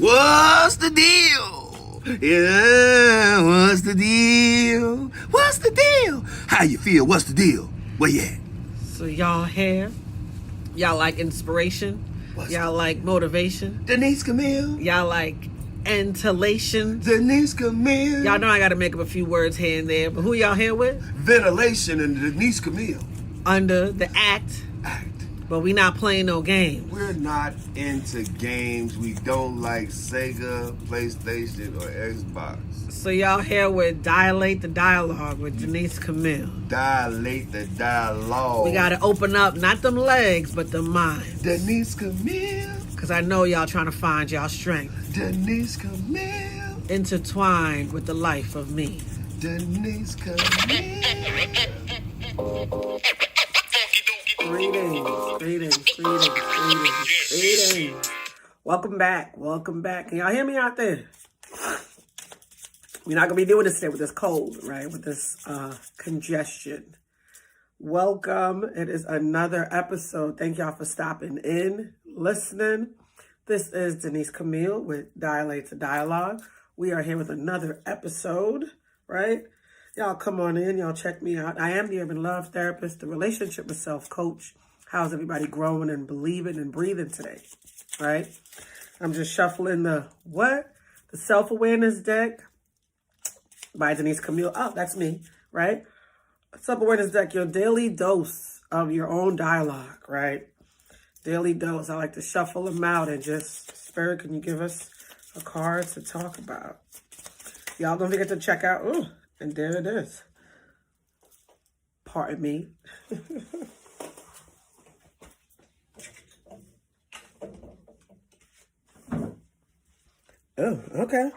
What's the deal? Yeah, what's the deal? What's the deal? How you feel? What's the deal? Where you at? So y'all here? Y'all like inspiration? Y'all like motivation? Denise Camille? Y'all like ventilation? Denise Camille? Y'all know I gotta make up a few words here and there, but who y'all here with? Ventilation and Denise Camille. Under the act, but we not playing no games. We're not into games. We don't like Sega, PlayStation, or Xbox. So y'all here with Dilate the Dialogue with Denise Camille. Dilate the dialogue. We gotta open up, not them legs, but the mind. Denise Camille. Cause I know y'all trying to find y'all strength. Denise Camille. Intertwined with the life of me. Denise Camille. Greetings. Welcome back. Can y'all hear me out there? We're not gonna be doing this today with this cold, right? With this congestion. Welcome. It is another episode. Thank y'all for stopping in, listening. This is Denise Camille with Dilate to Dialogue. We are here with another episode, right? Y'all come on in. Y'all check me out. I am the Urban Love Therapist, the Relationship with Self Coach. How's everybody growing and believing and breathing today, right? I'm just shuffling the Self-Awareness deck by Denise Camille. Oh, that's me, right? Self-Awareness deck, your daily dose of your own dialogue, right? Daily dose. I like to shuffle them out and just, Spirit, can you give us a card to talk about? Y'all don't forget to check out, and there it is. Pardon me. Oh, okay.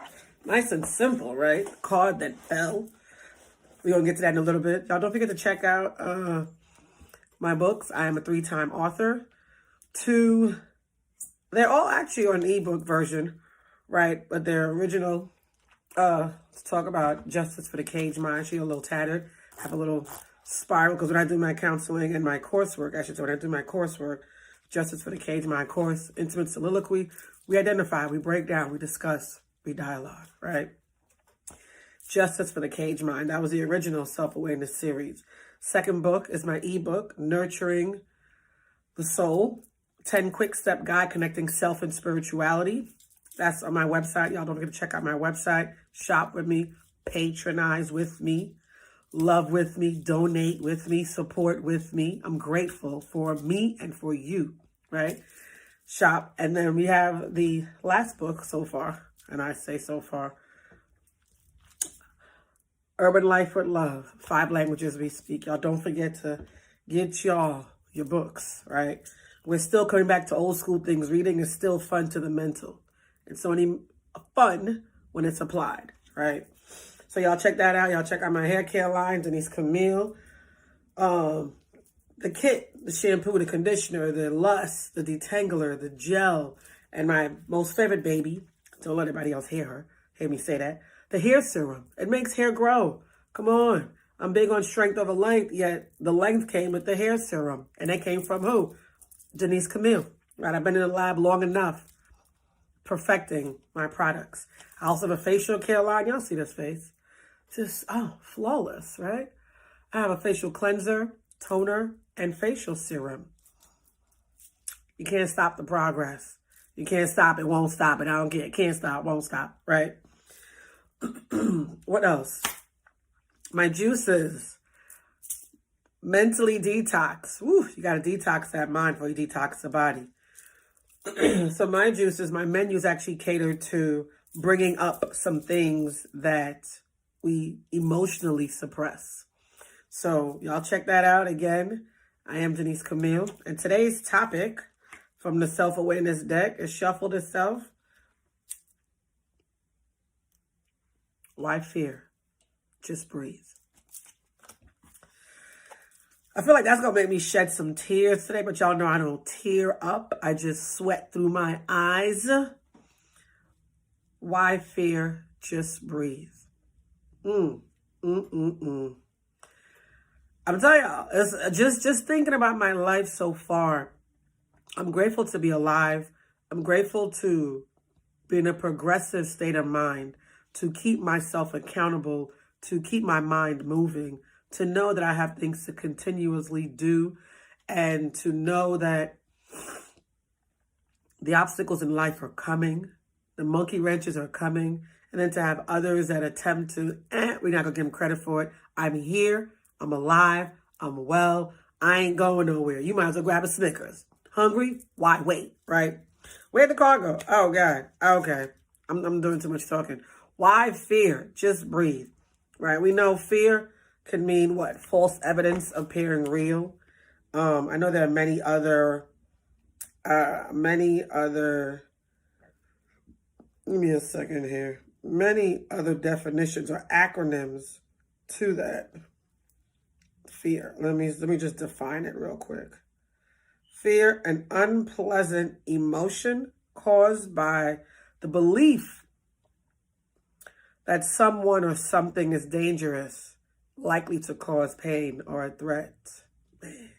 Nice and simple, right? Card that fell. We're going to get to that in a little bit. Y'all don't forget to check out my books. I am a 3-time author. They're all actually on an ebook version, right? But they're original. Let's talk about Justice for the Caged Mind. She's a little tattered. I have a little spiral because when I do my counseling and my coursework, Justice for the Caged Mind course, Intimate Soliloquy, we identify, we break down, we discuss, we dialogue, right? Justice for the Caged Mind. That was the original self-awareness series. Second book is my ebook, Nurturing the Soul, 10 Quick Step Guide Connecting Self and Spirituality. That's on my website. Y'all don't forget to check out my website. Shop with me, patronize with me, love with me, donate with me, support with me. I'm grateful for me and for you, right? Shop. And then we have the last book so far, and I say so far, Urban Life with Love, 5 languages we speak. Y'all don't forget to get your books, right? We're still coming back to old school things. Reading is still fun to the mental. It's only fun when it's applied, right? So y'all check that out. Y'all check out my hair care line, Denise Camille. The kit, the shampoo, the conditioner, the lust, the detangler, the gel, and my most favorite baby, don't let anybody else hear me say that, the hair serum. It makes hair grow. Come on. I'm big on strength over length, yet the length came with the hair serum. And that came from who? Denise Camille. Right? I've been in the lab long enough perfecting my products. I also have a facial care line. Y'all see this face. Just, flawless, right? I have a facial cleanser, toner, and facial serum. You can't stop the progress. You can't stop it, won't stop it. I don't care. Can't stop, won't stop, right? What else? My juices. Mentally detox. Woo, you got to detox that mind before you detox the body. So my juices, my menus actually cater to bringing up some things that we emotionally suppress. So y'all check that out again. I am Denise Camille. And today's topic from the self-awareness deck is Shuffle the Self. Why fear? Just breathe. I feel like that's going to make me shed some tears today, but y'all know I don't tear up. I just sweat through my eyes. Why fear? Just breathe. I'm telling y'all, it's just thinking about my life so far. I'm grateful to be alive. I'm grateful to be in a progressive state of mind, to keep myself accountable, to keep my mind moving, to know that I have things to continuously do, and to know that the obstacles in life are coming, the monkey wrenches are coming, and then to have others that attempt to, we're not gonna give them credit for it. I'm here, I'm alive, I'm well, I ain't going nowhere. You might as well grab a Snickers. Hungry? Why wait, right? Where'd the car go? Oh God, okay. I'm doing too much talking. Why fear? Just breathe, right? We know fear can mean what? False evidence appearing real. I know there are many other, give me a second here. Many other definitions or acronyms to that. Fear. Let me just define it real quick. Fear, an unpleasant emotion caused by the belief that someone or something is dangerous, likely to cause pain or a threat. Man.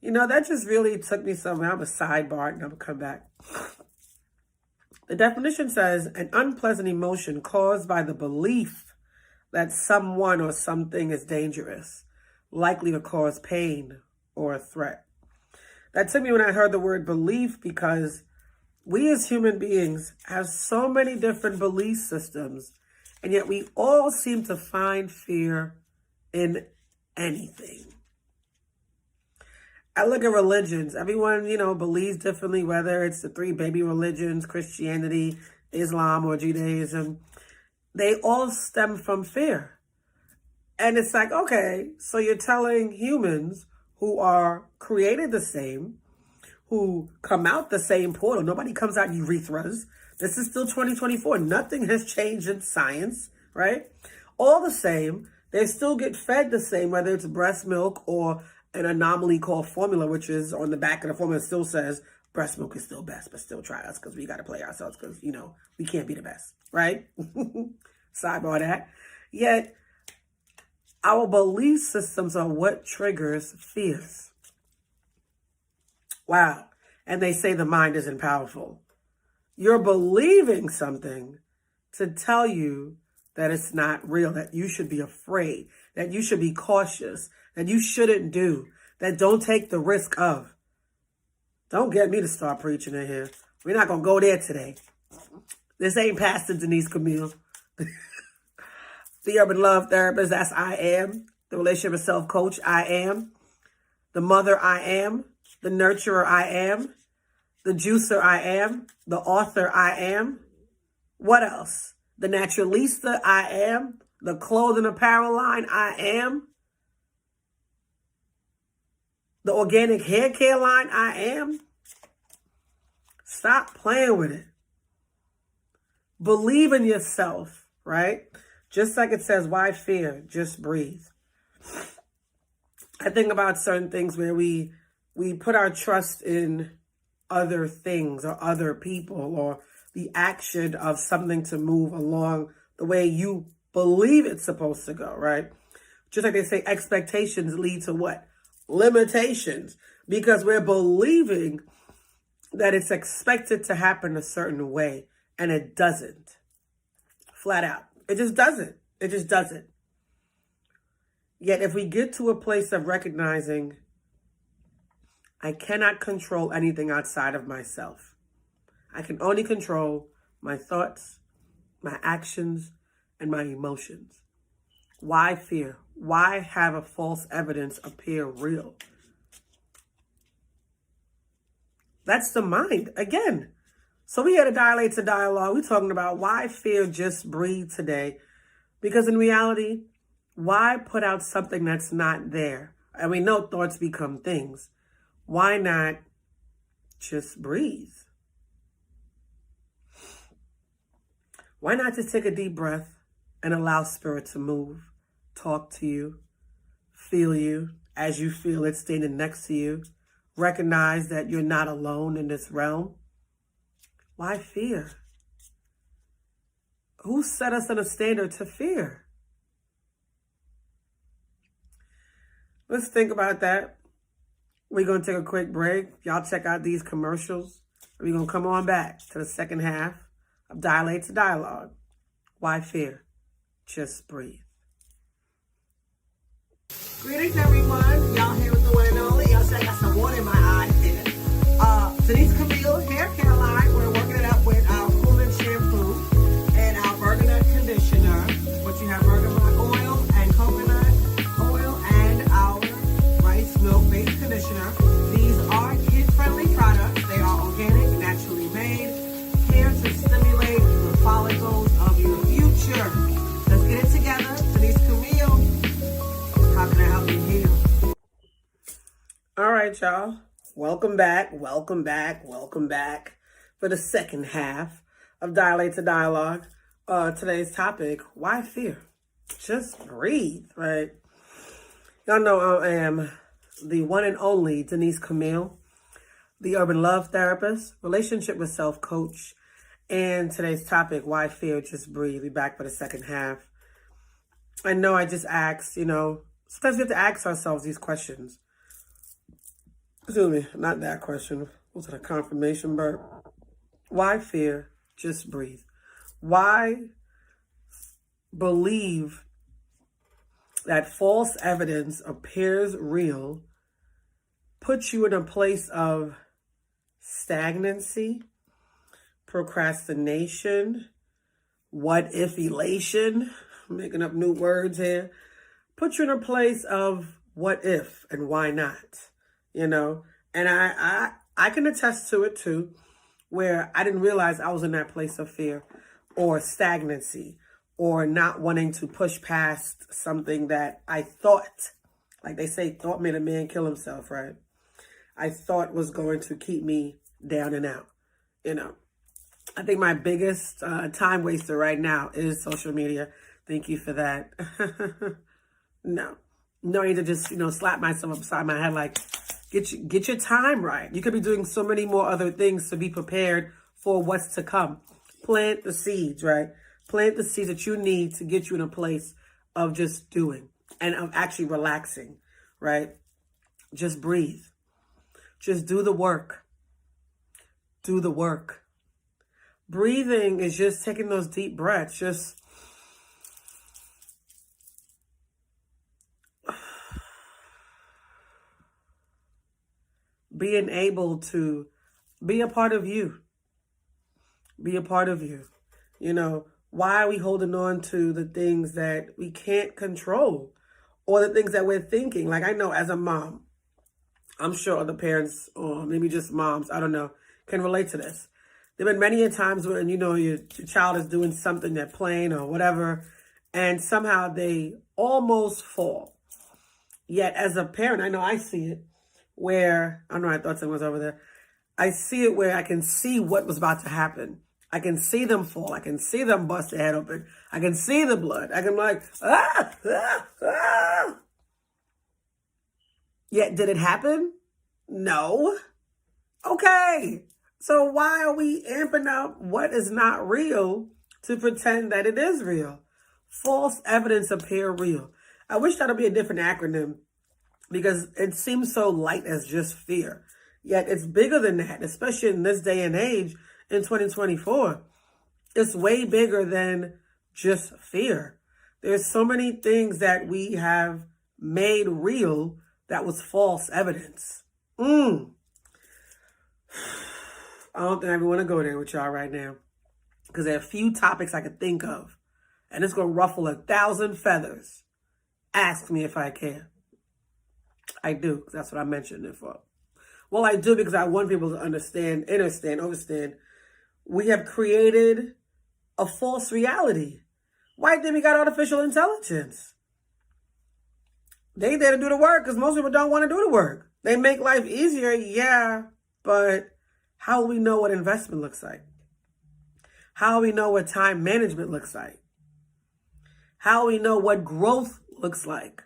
You know, that just really took me somewhere. I'm a sidebar and I'm gonna come back. The definition says an unpleasant emotion caused by the belief that someone or something is dangerous, likely to cause pain or a threat. That took me when I heard the word belief, because we as human beings have so many different belief systems, and yet we all seem to find fear in anything. I look at religions. Everyone, believes differently, whether it's the three baby religions, Christianity, Islam, or Judaism. They all stem from fear. And it's like, okay, so you're telling humans who are created the same, who come out the same portal. Nobody comes out urethras. This is still 2024. Nothing has changed in science, right? All the same, they still get fed the same, whether it's breast milk or an anomaly called formula, which is on the back of the formula, still says breast milk is still best, but still try us because we got to play ourselves because, we can't be the best, right? Sidebar that. Yet, our belief systems are what triggers fears. Wow. And they say the mind isn't powerful. You're believing something to tell you that it's not real, that you should be afraid, that you should be cautious, that you shouldn't do, that don't take the risk of. Don't get me to start preaching in here. We're not going to go there today. This ain't Pastor Denise Camille. The Urban Love Therapist, that's I am. The Relationship and Self Coach, I am. The Mother, I am. The Nurturer, I am. The Juicer, I am. The Author, I am. What else? The Naturalista, I am. The Clothing Apparel line, I am. The Organic Hair Care line, I am. Stop playing with it. Believe in yourself, right? Just like it says, why fear? Just breathe. I think about certain things where we put our trust in other things or other people or the action of something to move along the way you believe it's supposed to go, right? Just like they say, expectations lead to what? Limitations. Because we're believing that it's expected to happen a certain way, and it doesn't. Flat out. It just doesn't. It just doesn't. Yet if we get to a place of recognizing I cannot control anything outside of myself. I can only control my thoughts, my actions, and my emotions. Why fear? Why have a false evidence appear real? That's the mind. Again. So we had a Dilate to Dialogue. We're talking about why fear, just breathe today. Because in reality, why put out something that's not there? And we know thoughts become things. Why not just breathe? Why not just take a deep breath and allow spirit to move, talk to you, feel you as you feel it standing next to you. Recognize that you're not alone in this realm. Why fear? Who set us on a standard to fear? Let's think about that. We're going to take a quick break. Y'all check out these commercials. We're going to come on back to the second half of Dilate to Dialogue. Why fear? Just breathe. Greetings, everyone. Y'all here with the one and only. Y'all see I got some water in my eyes here. Denise Camille Hair Care Line. We're working it up with our Cooling Shampoo and our Bergamot Conditioner, which you have bergamot oil and coconut oil and our rice milk-based conditioner. These are kid-friendly products. They are organic, naturally made, here to stimulate the follicles of your future. Let's get it together. Denise Camille. How can I help you heal? All right, y'all. Welcome back for the second half of Dilate to Dialogue. Today's topic, why fear? Just breathe, right? Y'all know I am the one and only Denise Camille, the urban love therapist, relationship with self coach, and today's topic, why fear? Just breathe. We're back for the second half. I know I just asked, sometimes we have to ask ourselves these questions. Excuse me, not that question. Was it a confirmation burp? Why fear? Just breathe. Why believe that false evidence appears real puts you in a place of stagnancy, procrastination, what if elation, I'm making up new words here, put you in a place of what if and why not, and I can attest to it too, where I didn't realize I was in that place of fear or stagnancy or not wanting to push past something that I thought, like they say, thought made a man kill himself, right? I thought was going to keep me down and out, I think my biggest time waster right now is social media. Thank you for that. No need to just, slap myself upside my head like, get your time right. You could be doing so many more other things to be prepared for what's to come. Plant the seeds, right? Plant the seeds that you need to get you in a place of just doing and of actually relaxing, right? Just breathe. Just do the work. Do the work. Breathing is just taking those deep breaths, just being able to be a part of you. Be a part of you. Why are we holding on to the things that we can't control or the things that we're thinking? Like I know as a mom, I'm sure other parents or maybe just moms, I don't know, can relate to this. There have been many times when, your child is doing something, they're playing or whatever, and somehow they almost fall. Yet as a parent, I know I see it where, I thought someone was over there. I see it where I can see what was about to happen. I can see them fall. I can see them bust their head open. I can see the blood. I can be like, ah. Yet, did it happen? No. Okay. So why are we amping up what is not real to pretend that it is real? False evidence appear real. I wish that would be a different acronym because it seems so light as just fear. Yet it's bigger than that, especially in this day and age in 2024. It's way bigger than just fear. There's so many things that we have made real that was false evidence. I don't think I even want to go there with y'all right now because there are a few topics I could think of and it's going to ruffle 1,000 feathers. Ask me if I can. I do, because that's what I mentioned it for. Well, I do because I want people to understand. We have created a false reality. Why think we got artificial intelligence? They there to do the work because most people don't want to do the work. They make life easier, yeah, but how will we know what investment looks like? How will we know what time management looks like? How will we know what growth looks like?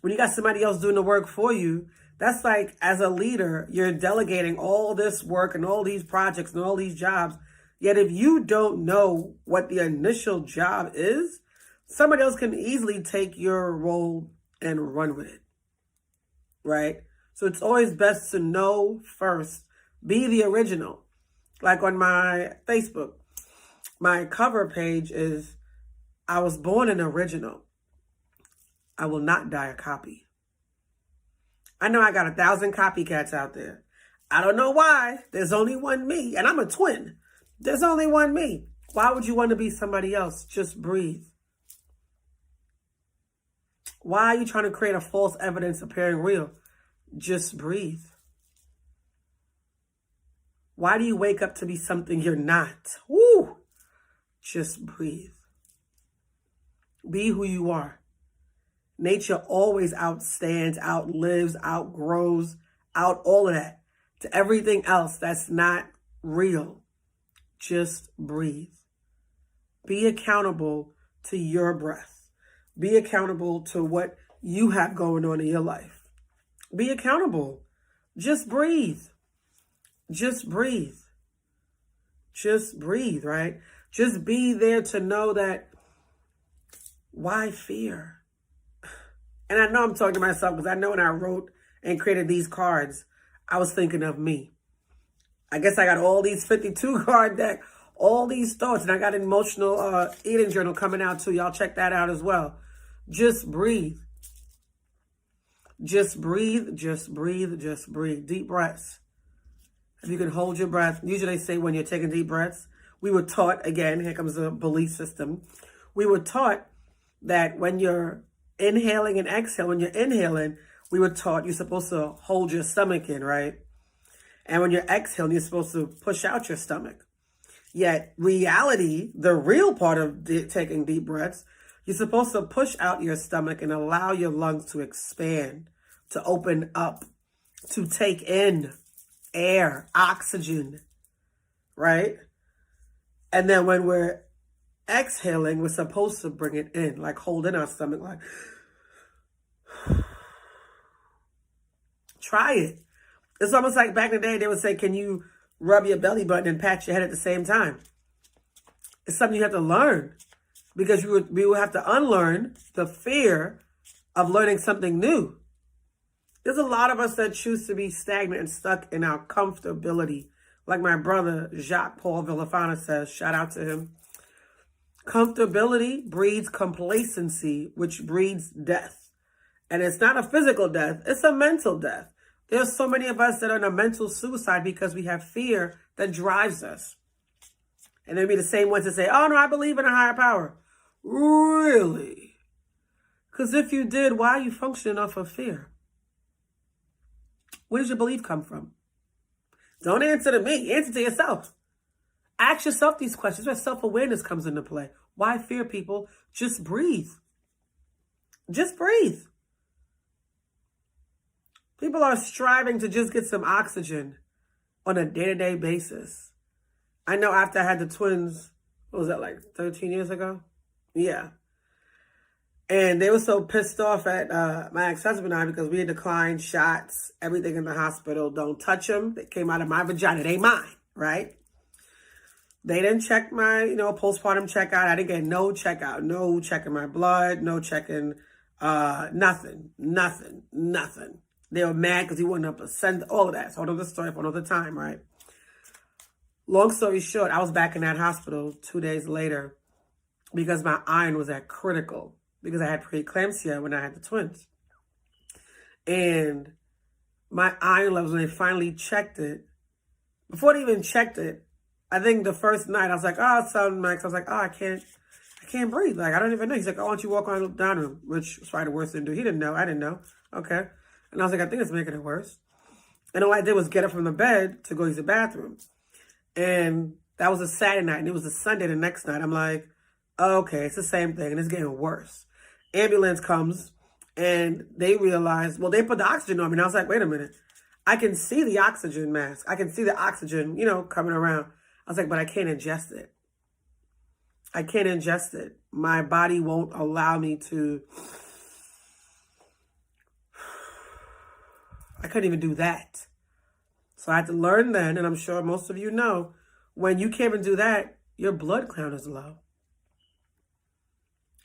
When you got somebody else doing the work for you, that's like, as a leader, you're delegating all this work and all these projects and all these jobs. Yet if you don't know what the initial job is, somebody else can easily take your role and run with it, right? So it's always best to know first. Be the original. Like on my Facebook, my cover page is, I was born an original. I will not die a copy. I know I got 1,000 copycats out there. I don't know why. There's only one me, and I'm a twin. There's only one me. Why would you want to be somebody else? Just breathe. Why are you trying to create a false evidence appearing real? Just breathe. Why do you wake up to be something you're not? Woo! Just breathe. Be who you are. Nature always outstands, outlives, outgrows, out all of that to everything else that's not real. Just breathe. Be accountable to your breath. Be accountable to what you have going on in your life. Be accountable. Just breathe. Just breathe. Just breathe, right? Just be there to know that, why fear? And I know I'm talking to myself because I know when I wrote and created these cards, I was thinking of me. I guess I got all these 52 card deck, all these thoughts, and I got an emotional eating journal coming out too. Y'all check that out as well. Just breathe. Just breathe, just breathe, just breathe. Deep breaths. If you can hold your breath, usually they say when you're taking deep breaths, we were taught, again, here comes the belief system. We were taught that when you're inhaling and exhaling, when you're inhaling, we were taught you're supposed to hold your stomach in, right? And when you're exhaling, you're supposed to push out your stomach. Yet reality, the real part of taking deep breaths, you're supposed to push out your stomach and allow your lungs to expand, to open up, to take in air, oxygen, right? And then when we're exhaling, we're supposed to bring it in, like holding our stomach, like, try it. It's almost like back in the day, they would say, can you rub your belly button and pat your head at the same time? It's something you have to learn, because we will have to unlearn the fear of learning something new. There's a lot of us that choose to be stagnant and stuck in our comfortability. Like my brother, Jacques Paul Villafana says, shout out to him. Comfortability breeds complacency, which breeds death. And it's not a physical death, it's a mental death. There's so many of us that are in a mental suicide because we have fear that drives us. And they'll be the same ones that say, oh no, I believe in a higher power. Really? Because if you did, why are you functioning off of fear? Where does your belief come from? Don't answer to me. Answer to yourself. Ask yourself these questions. Where self-awareness comes into play. Why fear, people? Just breathe. Just breathe. People are striving to just get some oxygen on a day-to-day basis. I know after I had the twins, what was that, like 13 years ago? Yeah. And they were so pissed off at my ex-husband and I because we had declined shots, everything in the hospital. Don't touch them. They came out of my vagina. They mine, right? They didn't check my, postpartum checkout. I didn't get no checkout, no checking my blood, no checking nothing. They were mad because he wasn't up to send all of that. So another story for another time, right? Long story short, I was back in that hospital 2 days later because my iron was at critical. Because I had preeclampsia when I had the twins. And my iron levels, when they finally checked it, before they even checked it, I think the first night I was like, oh, son, Max. I was like, oh, I can't breathe. Like, I don't even know. He's like, oh, why don't you walk on down him? Which was probably the worst thing to do. He didn't know. I didn't know. Okay. And I was like, I think it's making it worse. And all I did was get up from the bed to go use the bathroom. And that was a Saturday night. And it was a Sunday the next night. I'm like, oh, okay, it's the same thing. And it's getting worse. Ambulance comes and they realize, well, they put the oxygen on me. And I was like, wait a minute. I can see the oxygen mask. I can see the oxygen, coming around. I was like, but I can't ingest it. I can't ingest it. My body won't allow me to. I couldn't even do that. So I had to learn then, and I'm sure most of you know, when you can't even do that, your blood count is low.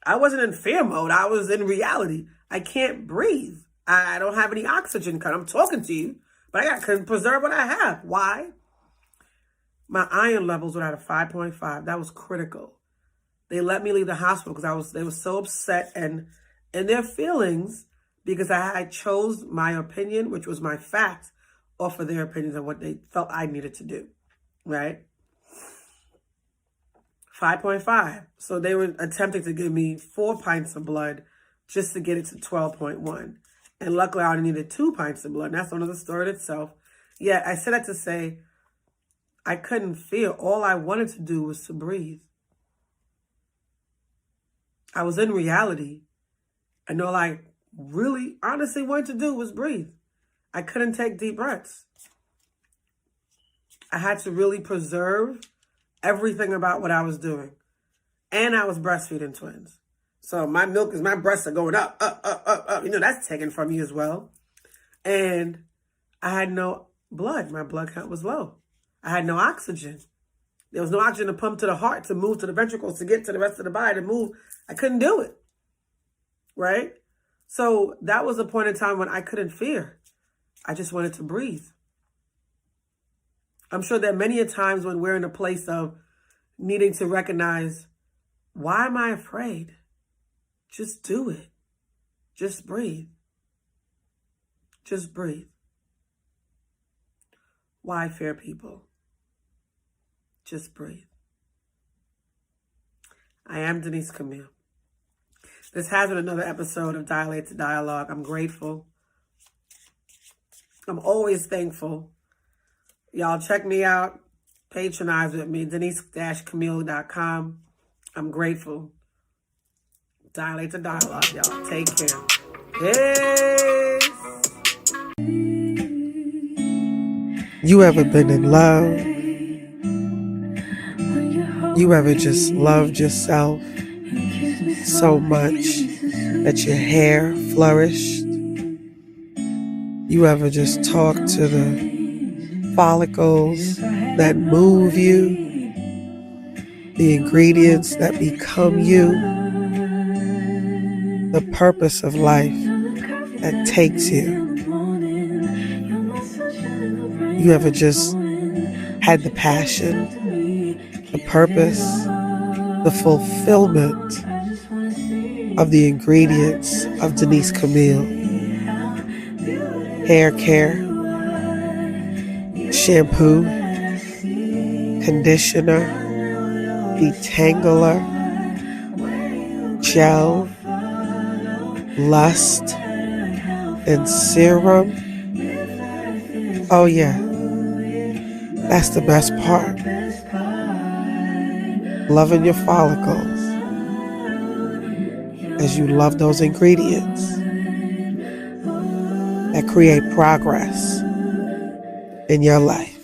I wasn't in fear mode. I was in reality. I can't breathe. I don't have any oxygen because I'm talking to you, but I got to preserve what I have. Why? My iron levels were at a 5.5. That was critical. They let me leave the hospital because they were so upset and in their feelings because I chose my opinion, which was my facts, off of their opinions and what they felt I needed to do, right? 5.5. So they were attempting to give me 4 pints of blood just to get it to 12.1. And luckily I only needed 2 pints of blood. And that's another story in itself. Yeah, I said that to say I couldn't feel. All I wanted to do was to breathe. I was in reality. And all I really honestly wanted to do was breathe. I couldn't take deep breaths. I had to really preserve everything about what I was doing. And I was breastfeeding twins. So my breasts are going up, up, up, up, up. You know, that's taken from you as well. And I had no blood. My blood count was low. I had no oxygen. There was no oxygen to pump to the heart, to move to the ventricles, to get to the rest of the body, to move. I couldn't do it. Right? So that was a point in time when I couldn't fear. I just wanted to breathe. I'm sure there are many a times when we're in a place of needing to recognize, why am I afraid? Just do it. Just breathe. Just breathe. Why fear people? Just breathe. I am Denise Camille. This has been another episode of Dilate to Dialogue. I'm grateful. I'm always thankful. Y'all check me out. Patronize with me. Denise-Camille.com. I'm grateful. Dilate to Dialogue, y'all. Take care. Peace. You ever been in love? You ever just loved yourself so much that your hair flourished? You ever just talked to the follicles that move you, the ingredients that become you, the purpose of life that takes you? You ever just had the passion, the purpose, the fulfillment of the ingredients of Denise Camille? Hair care, shampoo, conditioner, detangler, gel, lust, and serum. Oh yeah, that's the best part. Loving your follicles as you love those ingredients that create progress in your life.